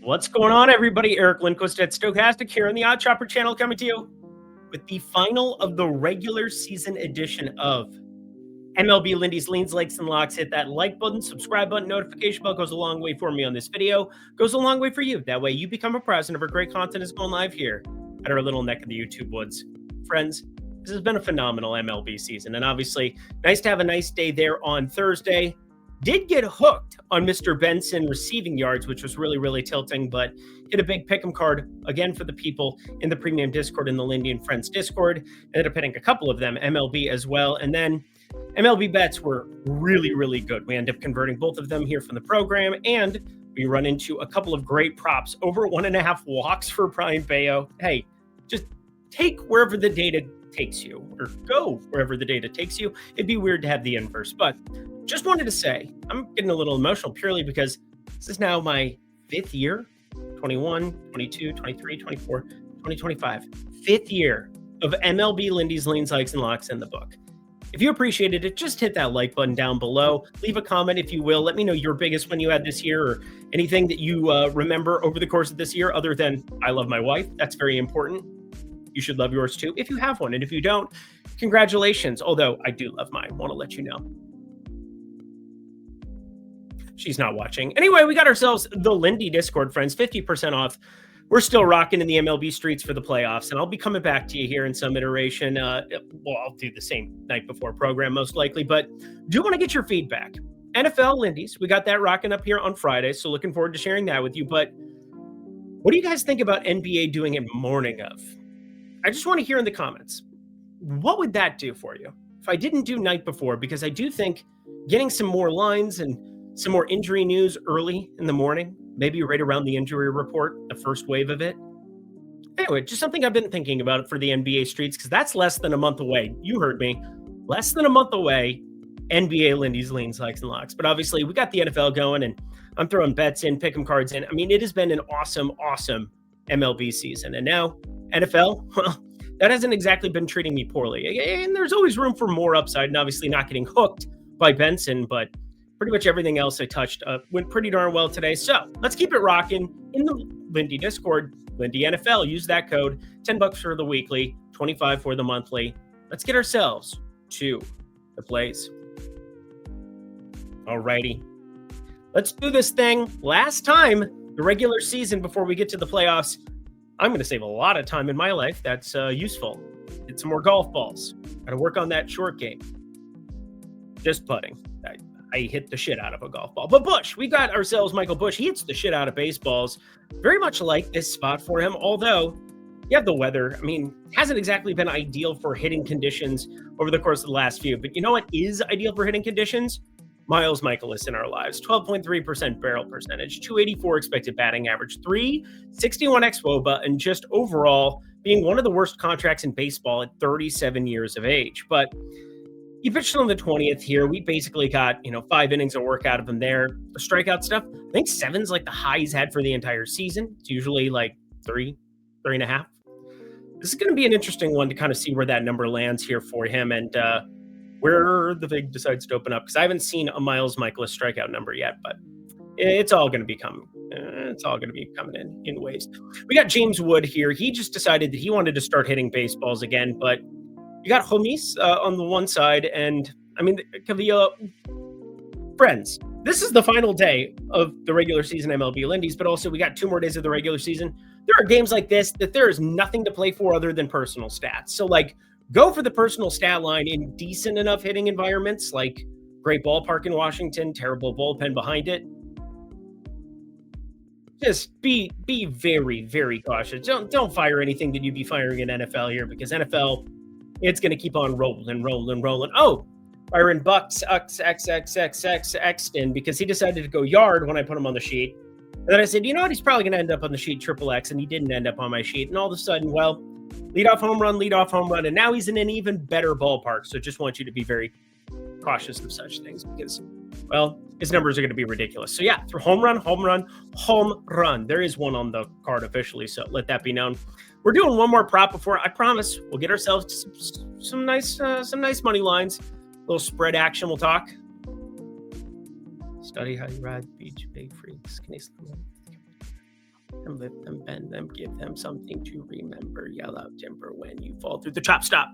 What's going on, everybody? Eric Lindquist at Stochastic here on the Odd Chopper channel, coming to you with the final of the regular season edition of MLB Lindy's Leans, Lakes, and Locks. Hit that like button, subscribe button, notification bell goes a long way for me on this video. Goes a long way for you. That way you become apprised of our great content is going live here at our little neck of the YouTube woods. Friends, this has been a phenomenal MLB season, and obviously nice to have a nice day there on Thursday. Did get hooked on Mr. Benson receiving yards, which was really, really tilting, but hit a big pick'em card again for the people in the premium Discord, in the Lindy and Friends Discord. Ended up hitting a couple of them, MLB as well. And then MLB bets were really, really good. We ended up converting both of them here from the program, and we run into a couple of great props. Over 1.5 walks for Brian Bayo. Hey, just take wherever the data takes you, or go wherever the data takes you. It'd be weird to have the inverse, but just wanted to say, I'm getting a little emotional purely because this is now my 5th year, 21, 22, 23, 24, 2025, 5th year of MLB Lindy's Leans, Likes, and Locks in the book. If you appreciated it, just hit that like button down below. Leave a comment if you will. Let me know your biggest win you had this year, or anything that you remember over the course of this year, other than I love my wife. That's very important. You should love yours too if you have one. And if you don't, congratulations. Although I do love mine. Want to let you know. She's not watching. Anyway, we got ourselves the Lindy Discord, friends. 50% off. We're still rocking in the MLB streets for the playoffs, and I'll be coming back to you here in some iteration. I'll do the same night before program, most likely, but do want to get your feedback. NFL Lindy's, we got that rocking up here on Friday, so looking forward to sharing that with you. But what do you guys think about NBA doing it morning of? I just want to hear in the comments. What would that do for you if I didn't do night before? Because I do think getting some more lines and some more injury news early in the morning, maybe right around the injury report, the first wave of it. Anyway, just something I've been thinking about for the NBA streets, because that's less than a month away. You heard me. Less than a month away, NBA Lindy's Leans, Likes, and Locks. But obviously, we got the NFL going, and I'm throwing bets in, pick'em cards in. I mean, it has been an awesome, awesome MLB season. And now, NFL, well, that hasn't exactly been treating me poorly. And there's always room for more upside, and obviously not getting hooked by Benson, but pretty much everything else I touched went pretty darn well today. So let's keep it rocking in the Lindy Discord, Lindy NFL. Use that code, $10 for the weekly, $25 for the monthly. Let's get ourselves to the plays. Alrighty, let's do this thing. Last time, the regular season before we get to the playoffs, I'm going to save a lot of time in my life. That's useful. Get some more golf balls. Got to work on that short game. Just putting. I hit the shit out of a golf ball. But Bush, we got ourselves Michael Bush. He hits the shit out of baseballs. Very much like this spot for him, although you have the weather. I mean, hasn't exactly been ideal for hitting conditions over the course of the last few. But you know what is ideal for hitting conditions? Miles Michaelis in our lives. 12.3% barrel percentage, 284 expected batting average, 361 xWOBA, and just overall being one of the worst contracts in baseball at 37 years of age. But he pitched on the 20th here. We basically got, 5 innings of work out of him there. The strikeout stuff, I think 7's like the high he's had for the entire season. It's usually like 3.5. This is going to be an interesting one to kind of see where that number lands here for him, and where the vig decides to open up, because I haven't seen a Miles Michaelis strikeout number yet, but it's all going to be coming. It's all going to be coming in waves. We got James Wood here. He just decided that he wanted to start hitting baseballs again, but you got Homies on the one side, and I mean, Cavilla. Friends, this is the final day of the regular season MLB Lindy's, but also we got 2 more days of the regular season. There are games like this that there is nothing to play for other than personal stats. So, go for the personal stat line in decent enough hitting environments, like great ballpark in Washington, terrible bullpen behind it. Just be very, very cautious. Don't fire anything that you'd be firing in NFL here, because NFL, it's going to keep on rolling. Oh, Byron Bucks XXXXXX'd because he decided to go yard when I put him on the sheet. And then I said, you know what? He's probably going to end up on the sheet triple X, and he didn't end up on my sheet. And all of a sudden, well, leadoff home run, and now he's in an even better ballpark. So just want you to be very cautious of such things because, well, his numbers are going to be ridiculous. So yeah, through home run. There is one on the card officially, so let that be known. We're doing one more prop before I promise we'll get ourselves some nice money lines. A little spread action. We'll talk. Study how you ride beach big freaks. Can you And lift them, bend them, give them something to remember. Yell out timber when you fall through the chop stop.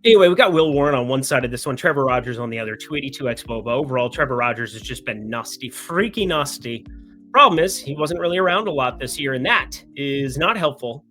Anyway, we got Will Warren on one side of this one, Trevor Rogers on the other, 282 xWOBA. Overall, Trevor Rogers has just been nasty, freaky nasty. Problem is, he wasn't really around a lot this year, and that is not helpful.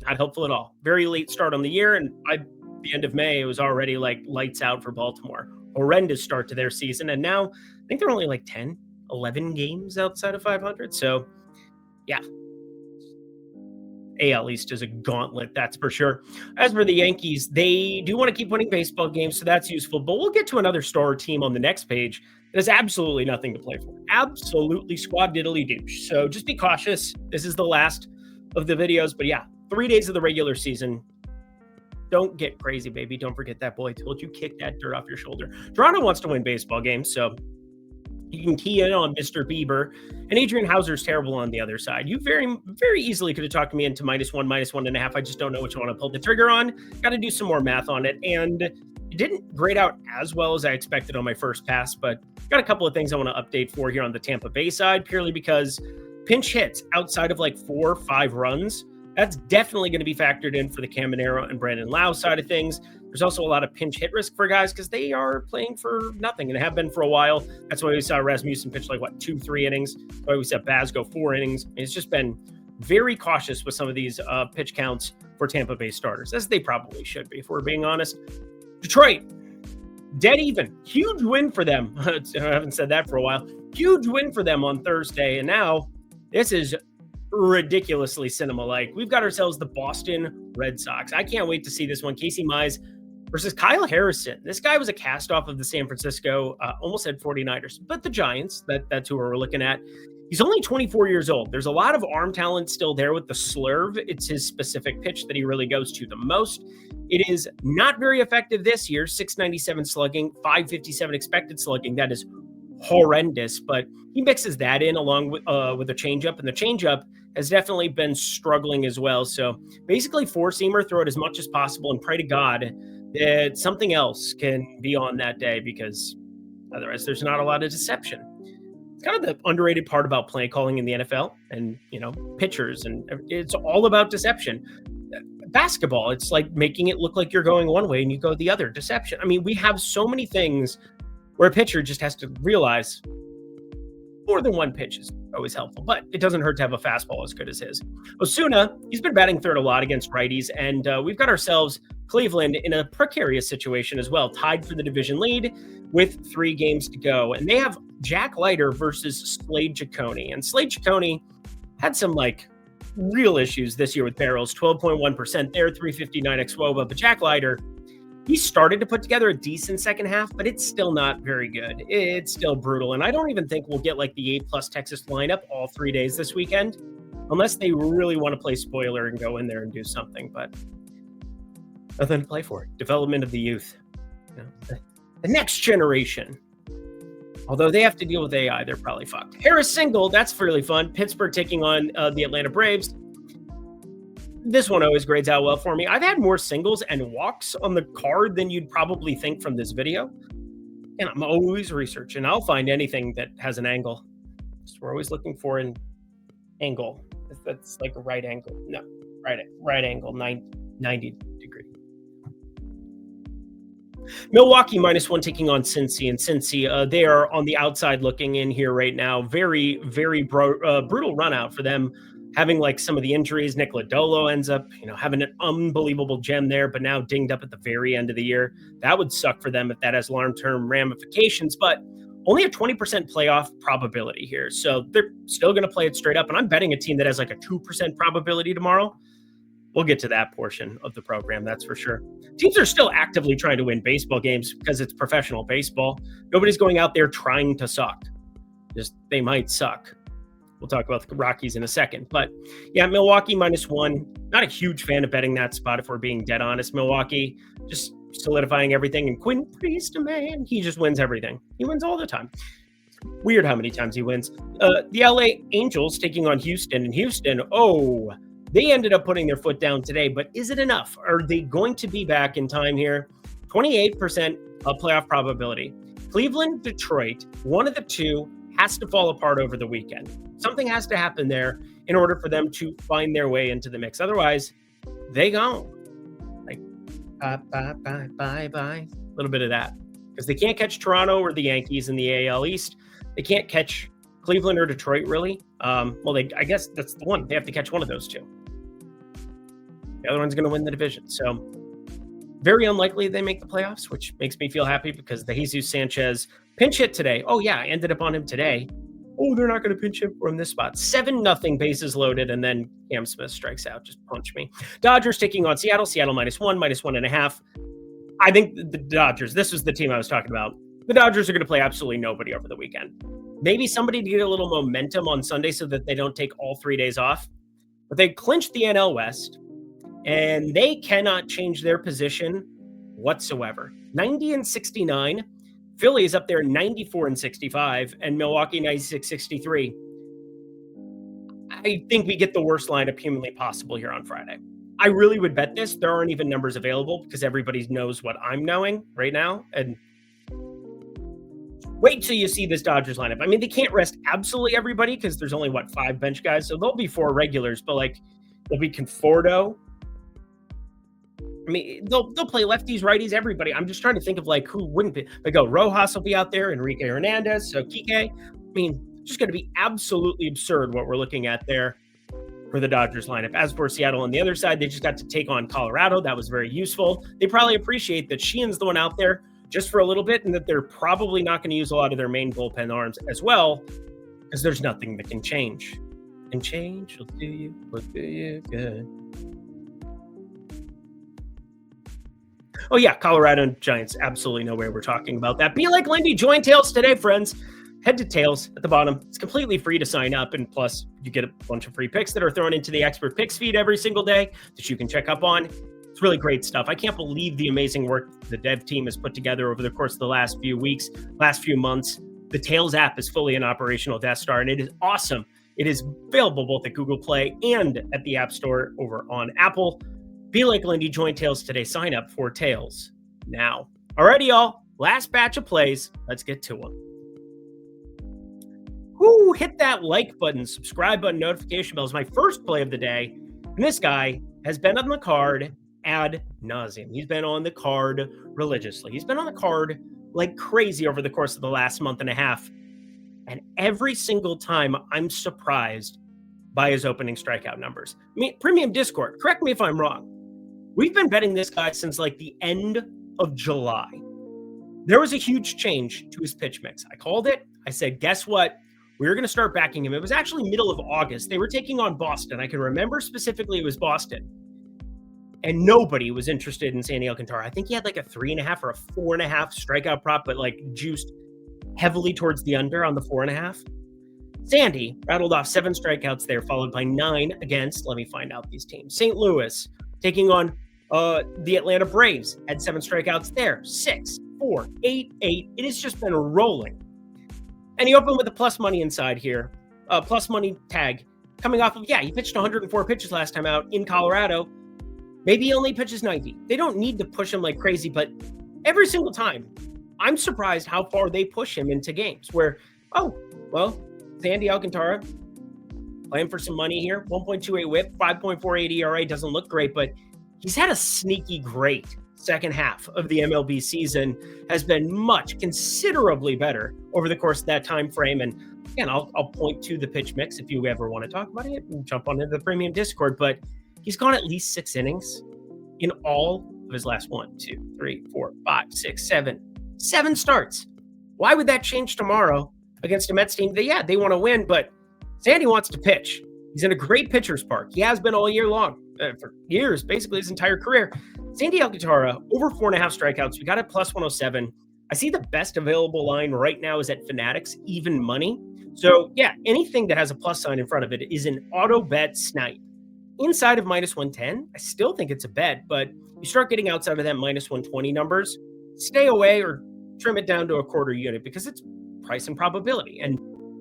Not helpful at all. Very late start on the year, and by the end of May, it was already like lights out for Baltimore. Horrendous start to their season, and now I think they're only like 10, 11 games outside of 500. So, yeah. AL East is a gauntlet, that's for sure. As for the Yankees, they do want to keep winning baseball games, so that's useful. But we'll get to another star team on the next page that has absolutely nothing to play for. Absolutely squad diddly douche. So just be cautious. This is the last of the videos. But yeah, 3 days of the regular season. Don't get crazy, baby. Don't forget that boy told you, kick that dirt off your shoulder. Toronto wants to win baseball games, so you can key in on Mr. Bieber. And Adrian Hauser's terrible on the other side. You very, very easily could have talked me into -1, -1.5. I just don't know which one to pull the trigger on. Got to do some more math on it. And it didn't grade out as well as I expected on my first pass, but got a couple of things I want to update for here on the Tampa Bay side, purely because pinch hits outside of like 4 or 5 runs, that's definitely going to be factored in for the Caminero and Brandon Lau side of things. There's also a lot of pinch hit risk for guys because they are playing for nothing and have been for a while. That's why we saw Rasmussen pitch like, 2-3 innings. That's why we saw Baz go 4 innings. It's just been very cautious with some of these pitch counts for Tampa Bay starters, as they probably should be, if we're being honest. Detroit, dead even. Huge win for them. I haven't said that for a while. Huge win for them on Thursday. And now this is ridiculously cinema-like. We've got ourselves the Boston Red Sox. I can't wait to see this one. Casey Mize versus Kyle Harrison. This guy was a cast-off of the San Francisco, almost said 49ers, but the Giants. That's who we're looking at. He's only 24 years old. There's a lot of arm talent still there with the slurve. It's his specific pitch that he really goes to the most. It is not very effective this year. 697 slugging, 557 expected slugging. That is horrendous, but he mixes that in along with a changeup, and the changeup has definitely been struggling as well. So basically, four-seamer, throw it as much as possible and pray to God that something else can be on that day, because otherwise there's not a lot of deception. It's kind of the underrated part about play calling in the NFL and, pitchers, and it's all about deception. Basketball, it's like making it look like you're going one way and you go the other. Deception. I mean, we have so many things where a pitcher just has to realize more than one pitch is always helpful, but it doesn't hurt to have a fastball as good as his. Osuna, he's been batting third a lot against righties, and we've got ourselves Cleveland in a precarious situation as well, tied for the division lead with 3 games to go. And they have Jack Leiter versus Slade Ciccone. And Slade Ciccone had some real issues this year with barrels, 12.1% there, 359 xWOBA. But Jack Leiter, he started to put together a decent second half, but it's still not very good. It's still brutal. And I don't even think we'll get the A+ Texas lineup all 3 days this weekend, unless they really want to play spoiler and go in there and do something. But nothing to play for. Development of the youth. The next generation. Although they have to deal with AI, they're probably fucked. Harris single, that's fairly fun. Pittsburgh taking on the Atlanta Braves. This one always grades out well for me. I've had more singles and walks on the card than you'd probably think from this video. And I'm always researching. I'll find anything that has an angle. So we're always looking for an angle. That's like a right angle. No, right angle, 90 degree. Milwaukee -1 taking on Cincy. And Cincy, they are on the outside looking in here right now. Very, very brutal run out for them. Having some of the injuries, Nick Lodolo ends up, having an unbelievable gem there, but now dinged up at the very end of the year. That would suck for them if that has long-term ramifications, but only a 20% playoff probability here. So they're still going to play it straight up. And I'm betting a team that has a 2% probability tomorrow. We'll get to that portion of the program, that's for sure. Teams are still actively trying to win baseball games because it's professional baseball. Nobody's going out there trying to suck. Just they might suck. We'll talk about the Rockies in a second. But yeah, Milwaukee -1. Not a huge fan of betting that spot if we're being dead honest. Milwaukee just solidifying everything. And Quinn Priest, man, he just wins everything. He wins all the time. Weird how many times he wins. The LA Angels taking on Houston. And Houston, they ended up putting their foot down today. But is it enough? Are they going to be back in time here? 28% playoff probability. Cleveland, Detroit, one of the two has to fall apart over the weekend. Something has to happen there in order for them to find their way into the mix. Otherwise, they go like bye, bye, bye, bye, bye. A little bit of that because they can't catch Toronto or the Yankees in the AL East. They can't catch Cleveland or Detroit, really. I guess that's the one. They have to catch one of those two. The other one's going to win the division. So very unlikely they make the playoffs, which makes me feel happy because the Jesus Sanchez pinch hit today. Oh, yeah, I ended up on him today. Oh, they're not going to pinch him from this spot. 7-0, bases loaded, and then Cam Smith strikes out. Just punch me. Dodgers taking on Seattle. Seattle -1, -1.5. I think the Dodgers, this was the team I was talking about. The Dodgers are going to play absolutely nobody over the weekend. Maybe somebody to get a little momentum on Sunday so that they don't take all 3 days off. But they clinched the NL West, and they cannot change their position whatsoever. 90-69. Philly is up there 94-65, and Milwaukee 96-63. I think we get the worst lineup humanly possible here on Friday. I really would bet this. There aren't even numbers available because everybody knows what I'm knowing right now. And wait till you see this Dodgers lineup. I mean, they can't rest absolutely everybody because there's only, 5 bench guys. So there'll be 4 regulars, but there'll be Conforto. I mean, they'll play lefties, righties, everybody. I'm just trying to think of who wouldn't be. They go, Rojas will be out there, Enrique Hernandez, so Kike. I mean, just going to be absolutely absurd what we're looking at there for the Dodgers lineup. As for Seattle on the other side, they just got to take on Colorado. That was very useful. They probably appreciate that Sheehan's the one out there just for a little bit and that they're probably not going to use a lot of their main bullpen arms as well because there's nothing that can change. And change will do you good. Oh, yeah, Colorado and Giants. Absolutely no way we're talking about that. Be like Lindy. Join Tails today, friends. Head to Tails at the bottom. It's completely free to sign up. And plus, you get a bunch of free picks that are thrown into the expert picks feed every single day that you can check up on. It's really great stuff. I can't believe the amazing work the dev team has put together over the course of the last few weeks, last few months. The Tails app is fully an operational Death Star, and it is awesome. It is available both at Google Play and at the App Store over on Apple. Be like Lindy, join Tails today. Sign up for Tails now. Alrighty, y'all. Last batch of plays. Let's get to them. Whoo, hit that like button, subscribe button, notification bells. My first play of the day. And this guy has been on the card ad nauseum. He's been on the card religiously. He's been on the card like crazy over the course of the last month and a half. And every single time I'm surprised by his opening strikeout numbers. I mean, Premium Discord, correct me if I'm wrong. We've been betting this guy since the end of July. There was a huge change to his pitch mix. I called it. I said, guess what? We were going to start backing him. It was actually middle of August. They were taking on Boston. I can remember specifically it was Boston. And nobody was interested in Sandy Alcantara. I think he had a 3.5 or a 4.5 strikeout prop, but juiced heavily towards the under on the 4.5. Sandy rattled off 7 strikeouts there, followed by 9 against, let me find out these teams. St. Louis taking on the Atlanta Braves, had 7 strikeouts there. 6, 4, 8, 8. It has just been rolling. And he opened with a plus money inside here. Plus money tag coming off of, he pitched 104 pitches last time out in Colorado. Maybe he only pitches 90. They don't need to push him like crazy, but every single time, I'm surprised how far they push him into games where, Sandy Alcantara playing for some money here. 1.28 whip, 5.48 ERA. Doesn't look great, but he's had a sneaky great second half of the MLB season. Has been considerably better over the course of that time frame. And again, I'll point to the pitch mix if you ever want to talk about it and jump onto the Premium Discord. But he's gone at least 6 innings in all of his last 1, 2, 3, 4, 5, 6, 7 starts. Why would that change tomorrow against a Mets team that, they want to win, but Sandy wants to pitch. He's in a great pitcher's park. He has been all year long, for years, basically his entire career. Sandy Alcantara, over 4.5 strikeouts. We got a plus 107. I see the best available line right now is at Fanatics, even money. So, anything that has a plus sign in front of it is an auto bet snipe. Inside of minus 110, I still think it's a bet, but you start getting outside of that minus 120 numbers, stay away or trim it down to a quarter unit because it's price and probability. And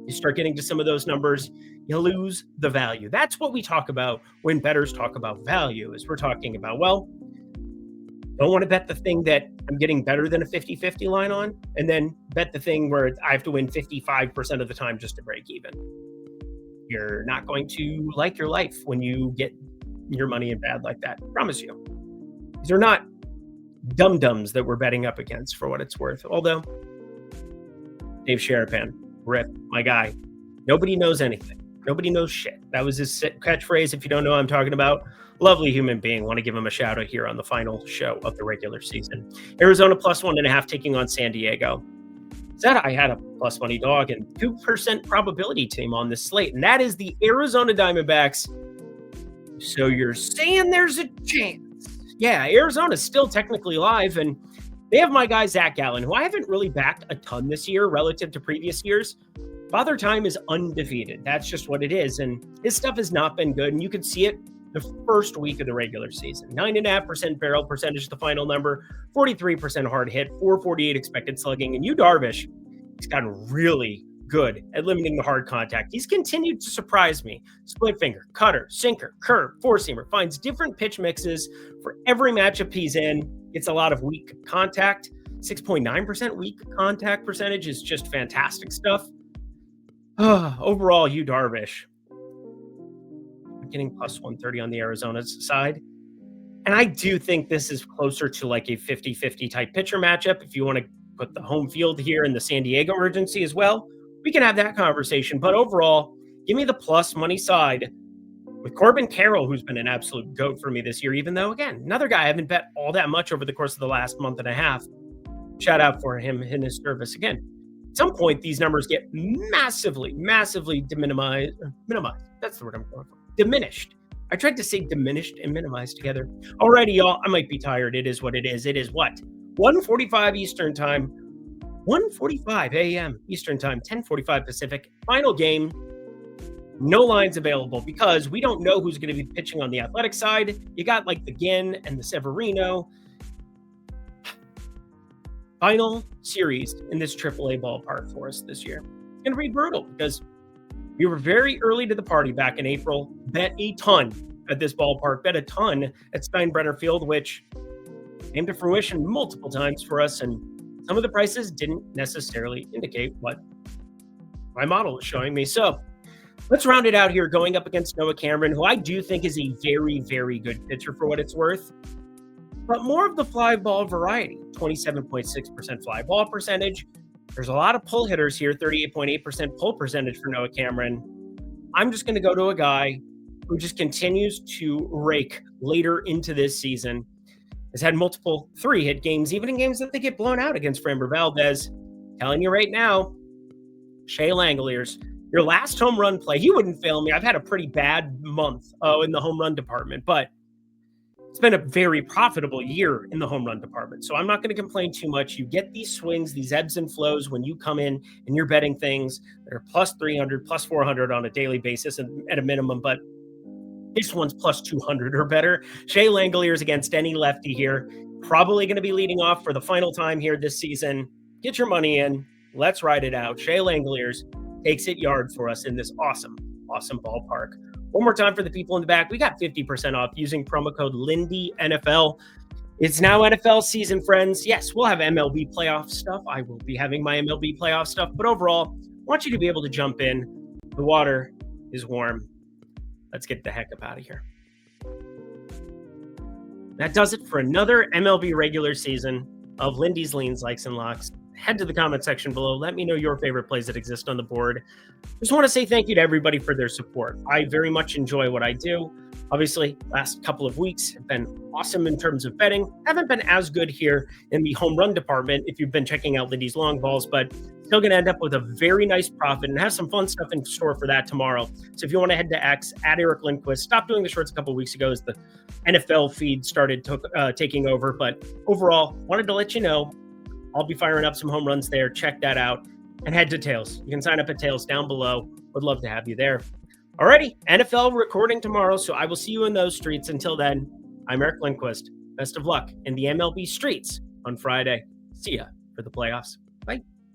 you start getting to some of those numbers, you lose the value. That's what we talk about when bettors talk about value, is we're talking about, Don't want to bet the thing that I'm getting better than a 50-50 line on, and then bet the thing where I have to win 55% of the time just to break even. You're not going to like your life when you get your money in bad like that. I promise you. These are not dum-dums that we're betting up against for what it's worth. Although, Dave Sharapan, rip, my guy. Nobody knows anything. Nobody knows shit. That was his catchphrase. If you don't know what I'm talking about, lovely human being. Want to give him a shout out here on the final show of the regular season. Arizona plus 1.5 taking on San Diego. Said I had a plus money dog and 2% probability team on this slate, and that is the Arizona Diamondbacks. So you're saying there's a chance? Yeah, Arizona's still technically live, and they have my guy Zach Gallen, who I haven't really backed a ton this year relative to previous years. Father Time is undefeated. That's just what it is, and his stuff has not been good, and you could see it the first week of the regular season. 9.5% barrel percentage, the final number, 43% hard hit, 448 expected slugging. And Yu Darvish, he's gotten really good at limiting the hard contact. He's continued to surprise me. Split finger, cutter, sinker, curve, four-seamer, finds different pitch mixes for every matchup he's in. Gets a lot of weak contact. 6.9% weak contact percentage is just fantastic stuff. Overall, Yu Darvish, getting plus 130 on the Arizona's side. And I do think this is closer to like a 50-50 type pitcher matchup. If you want to put the home field here in the San Diego urgency as well, we can have that conversation. But overall, give me the plus money side with Corbin Carroll, who's been an absolute goat for me this year, even though, again, another guy I haven't bet all that much over the course of the last month and a half. Shout out for him in his service again. At some point, these numbers get massively minimized. That's the word I'm going for. Diminished. I tried to say diminished and minimized together. Alrighty, y'all. I might be tired. It is what it is. It is what? 1:45 Eastern time, 1:45 a.m. Eastern time, 10:45 Pacific. Final game. No lines available because we don't know who's going to be pitching on the athletic side. You got like the Ginn and the Severino. Final series in this AAA ballpark for us this year. It's going to be brutal because we were very early to the party back in April, bet a ton at this ballpark, bet a ton at Steinbrenner Field, which came to fruition multiple times for us, and some of the prices didn't necessarily indicate what my model was showing me. So let's round it out here, going up against Noah Cameron, who I do think is a very, very good pitcher for what it's worth, but more of the fly ball variety, 27.6% fly ball percentage. There's a lot of pull hitters here, 38.8% pull percentage for Noah Cameron. I'm just going to go to a guy who just continues to rake later into this season. Has had multiple 3-hit games, even in games that they get blown out against Framber Valdez. Telling you right now, Shea Langoliers, your last home run play, he wouldn't fail me. I've had a pretty bad month in the home run department, but it's been a very profitable year in the home run department. So I'm not going to complain too much. You get these swings, these ebbs and flows when you come in and you're betting things that are plus 300, plus 400 on a daily basis at a minimum, but this one's plus 200 or better. Shea Langoliers against any lefty here. Probably going to be leading off for the final time here this season. Get your money in. Let's ride it out. Shea Langoliers takes it yard for us in this awesome ballpark. One more time for the people in the back. We got 50% off using promo code Lindy NFL. It's now NFL season, friends. Yes, we'll have MLB playoff stuff. I will be having my MLB playoff stuff. But overall, I want you to be able to jump in. The water is warm. Let's get the heck up out of here. That does it for another MLB regular season of Lindy's Leans, Likes, and Locks. Head to the comment section below. Let me know your favorite plays that exist on the board. Just want to say thank you to everybody for their support. I very much enjoy what I do. Obviously, last couple of weeks have been awesome in terms of betting. Haven't been as good here in the home run department if you've been checking out Lindy's long balls, but still going to end up with a very nice profit and have some fun stuff in store for that tomorrow. So if you want to head to X, at Eric Lindquist, stopped doing the shorts a couple of weeks ago as the NFL feed started taking over. But overall, wanted to let you know, I'll be firing up some home runs there. Check that out. And head to Tails. You can sign up at Tails down below. Would love to have you there. Alrighty, NFL recording tomorrow, so I will see you in those streets. Until then, I'm Eric Lindquist. Best of luck in the MLB streets on Friday. See ya for the playoffs.